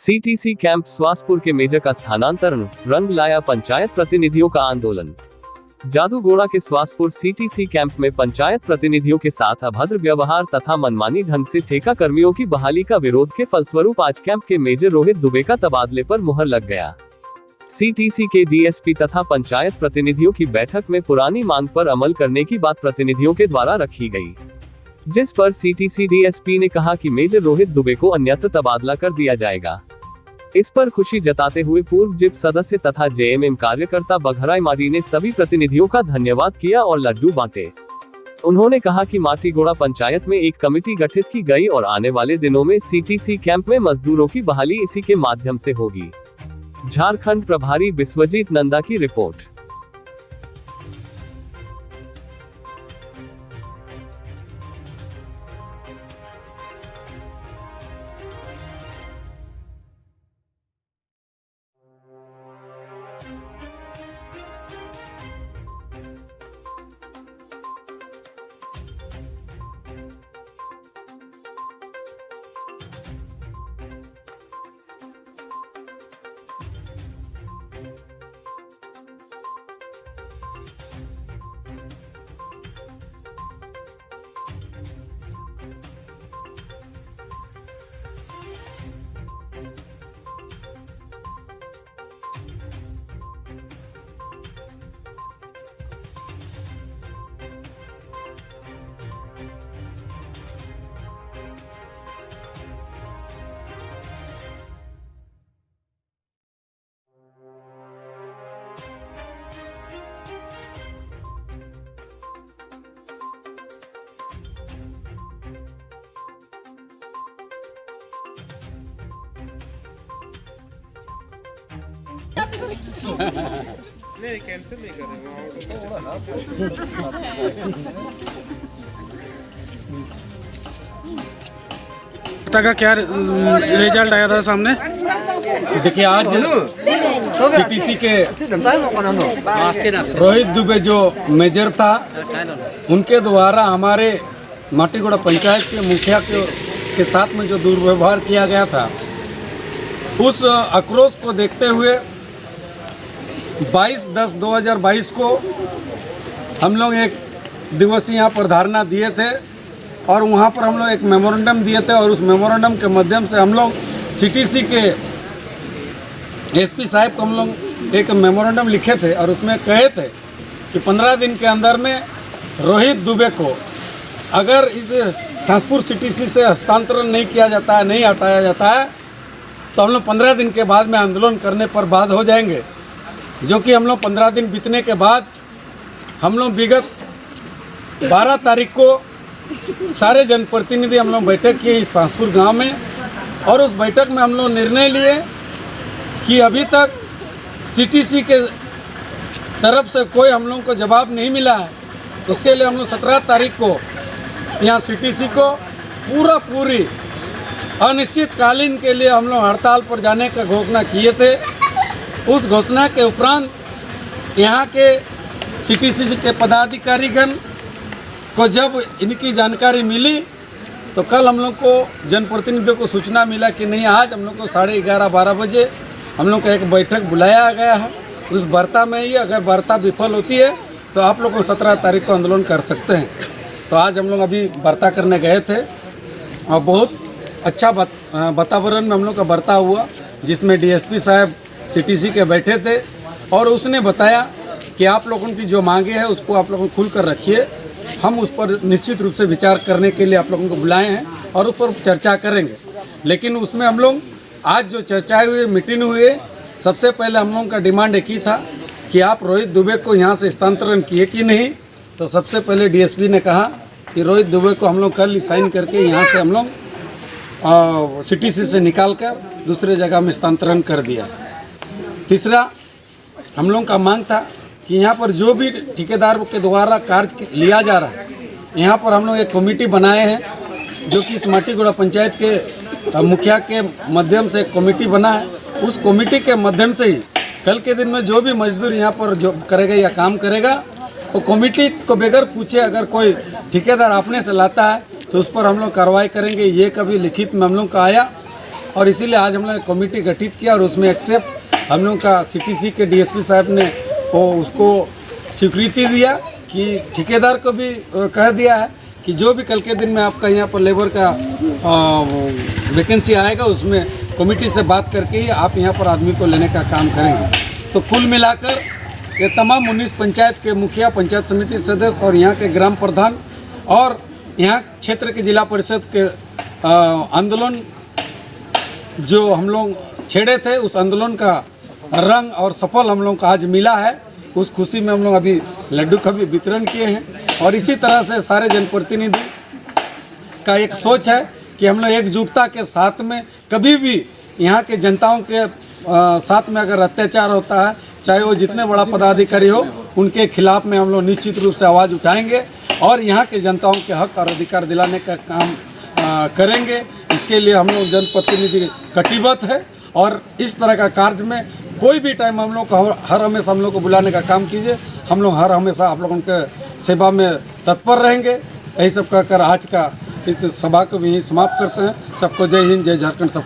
CTC camp स्वासपुर के major का स्थानांतरण, रंग लाया पंचायत प्रतिनिधियों का आंदोलन। जादूगोड़ा के स्वासपुर सीटीसी कैंप में पंचायत प्रतिनिधियों के साथ अभद्र व्यवहार तथा मनमानी ढंग से ठेका कर्मियों की बहाली का विरोध के फलस्वरूप आज कैंप के मेजर रोहित दुबे का तबादले पर मुहर लग गया। सीटीसी के डीएसपी तथा पंचायत प्रतिनिधियों की बैठक में पुरानी मांग पर अमल करने की बात प्रतिनिधियों के द्वारा रखी गई, जिस पर सीटीसी डीएसपी ने कहा कि मेजर रोहित दुबे को अन्यत्र तबादला कर दिया जाएगा। इस पर खुशी जताते हुए पूर्व जिप सदस्य तथा जेएमएम कार्यकर्ता बघराई मारी ने सभी प्रतिनिधियों का धन्यवाद किया और लड्डू बांटे। उन्होंने कहा कि माटीगोड़ा पंचायत में एक कमेटी गठित की गई और आने वाले दिनों में सीटीसी कैंप में मजदूरों की बहाली इसी के माध्यम से होगी। झारखंड प्रभारी विश्वजीत नंदा की रिपोर्ट। नहीं कैंसिल नहीं करेंगे। का क्या रिजल्ट आया था सामने? देखिए, आज सीटीसी के रोहित दुबे जो मेजर था, उनके द्वारा हमारे माटीगोड़ा पंचायत के मुखिया के साथ में जो दुर्व्यवहार किया गया था, उस आक्रोश को देखते हुए 22/10/2022 को हम लोग एक दिवसीय यहाँ पर धरना दिए थे और वहाँ पर हम लोग एक मेमोरेंडम दिए थे और उस मेमोरेंडम के माध्यम से हम लोग सीटीसी के एसपी साहब को हम लोग एक मेमोरेंडम लिखे थे और उसमें कहे थे कि 15 दिन के अंदर में रोहित दुबे को अगर इस स्वासपुर सीटीसी से हस्तांतरण नहीं किया जाता है, नहीं हटाया जाता है, तो हम लोग 15 दिन के बाद में आंदोलन करने पर बाध्य हो जाएंगे। जो कि हम लोग 15 दिन बीतने के बाद हम लोग विगत 12 तारीख को सारे जनप्रतिनिधि हम लोग बैठक किए इस स्वासपुर गांव में और उस बैठक में हम लोग निर्णय लिए कि अभी तक सीटीसी के तरफ से कोई हम लोग को जवाब नहीं मिला है। उसके लिए हम लोग 17 तारीख को यहाँ सीटीसी को पूरी अनिश्चितकालीन के लिए हम लोग हड़ताल पर जाने का घोषणा किए थे। उस घोषणा के उपरांत यहाँ के सीटीसी के पदाधिकारीगण को जब इनकी जानकारी मिली तो कल हम लोग को जनप्रतिनिधियों को सूचना मिला कि नहीं, आज हम लोग को 11:30-12 बजे हम लोग का एक बैठक बुलाया गया है। उस वार्ता में ही अगर वार्ता विफल होती है तो आप लोग को 17 तारीख को आंदोलन कर सकते हैं। तो आज हम लोग अभी वार्ता करने गए थे और बहुत अच्छा वातावरण में हम लोग का वार्ता हुआ, जिसमें डीएसपी साहब सीटीसी के बैठे थे और उसने बताया कि आप लोगों की जो मांगे हैं उसको आप लोगों खुल कर रखिए, हम उस पर निश्चित रूप से विचार करने के लिए आप लोगों को बुलाए हैं और उस पर चर्चा करेंगे। लेकिन उसमें हम लोग आज जो चर्चाएं हुई, मीटिंग हुई, सबसे पहले हम लोगों का डिमांड एक ही था कि आप रोहित दुबे को यहाँ से स्थानांतरण किए कि नहीं। तो सबसे पहले डीएसपी ने कहा कि रोहित दुबे को हम लोग कल साइन करके यहाँ से हम लोग सीटीसी से निकाल कर दूसरे जगह में स्थानांतरण कर दिया। तीसरा, हम लोगों का मांग था कि यहाँ पर जो भी ठेकेदार के द्वारा कार्य लिया जा रहा है, यहाँ पर हम लोग एक कमेटी बनाए हैं जो कि इस माटीगोड़ा पंचायत के मुखिया के माध्यम से एक कमेटी बना है। उस कमेटी के माध्यम से ही कल के दिन में जो भी मजदूर यहाँ पर जो करेगा या काम करेगा, वो कमेटी को बगैर पूछे अगर कोई ठेकेदार अपने से लाता है तो उस पर हम लोग कार्रवाई करेंगे। ये कभी लिखित में हम लोग का आया और इसीलिए आज हम लोग कमेटी गठित किया और उसमें एक्सेप्ट हम लोग का सीटीसी के डीएसपी साहब ने वो उसको स्वीकृति दिया कि ठेकेदार को भी कह दिया है कि जो भी कल के दिन में आपका यहाँ पर लेबर का वैकेंसी आएगा उसमें कमेटी से बात करके ही आप यहाँ पर आदमी को लेने का काम करेंगे। तो कुल मिलाकर ये तमाम 19 पंचायत के मुखिया, पंचायत समिति सदस्य और यहाँ के ग्राम प्रधान और यहाँ क्षेत्र के जिला परिषद के आंदोलन जो हम लोग छेड़े थे, उस आंदोलन का रंग और सफल हम लोग को आज मिला है। उस खुशी में हम लोग अभी लड्डू का भी वितरण किए हैं और इसी तरह से सारे जनप्रतिनिधि का एक सोच है कि हम लोग एकजुटता के साथ में कभी भी यहाँ के जनताओं के साथ में अगर अत्याचार होता है, चाहे वो जितने बड़ा पदाधिकारी हो, उनके खिलाफ में हम लोग निश्चित रूप से आवाज़ उठाएंगे और यहाँ के जनताओं के हक और अधिकार दिलाने का काम करेंगे। इसके लिए हम लोग जनप्रतिनिधि कटिबद्ध है और इस तरह का कार्य में कोई भी टाइम हम लोग को हर हमेशा हम लोग को बुलाने का काम कीजिए। हम लोग हर हमेशा आप लोगों के सेवा में तत्पर रहेंगे। यही सब कहकर आज का इस सभा को भी यहीं समाप्त करते हैं। सबको जय हिंद, जय झारखंड। सबको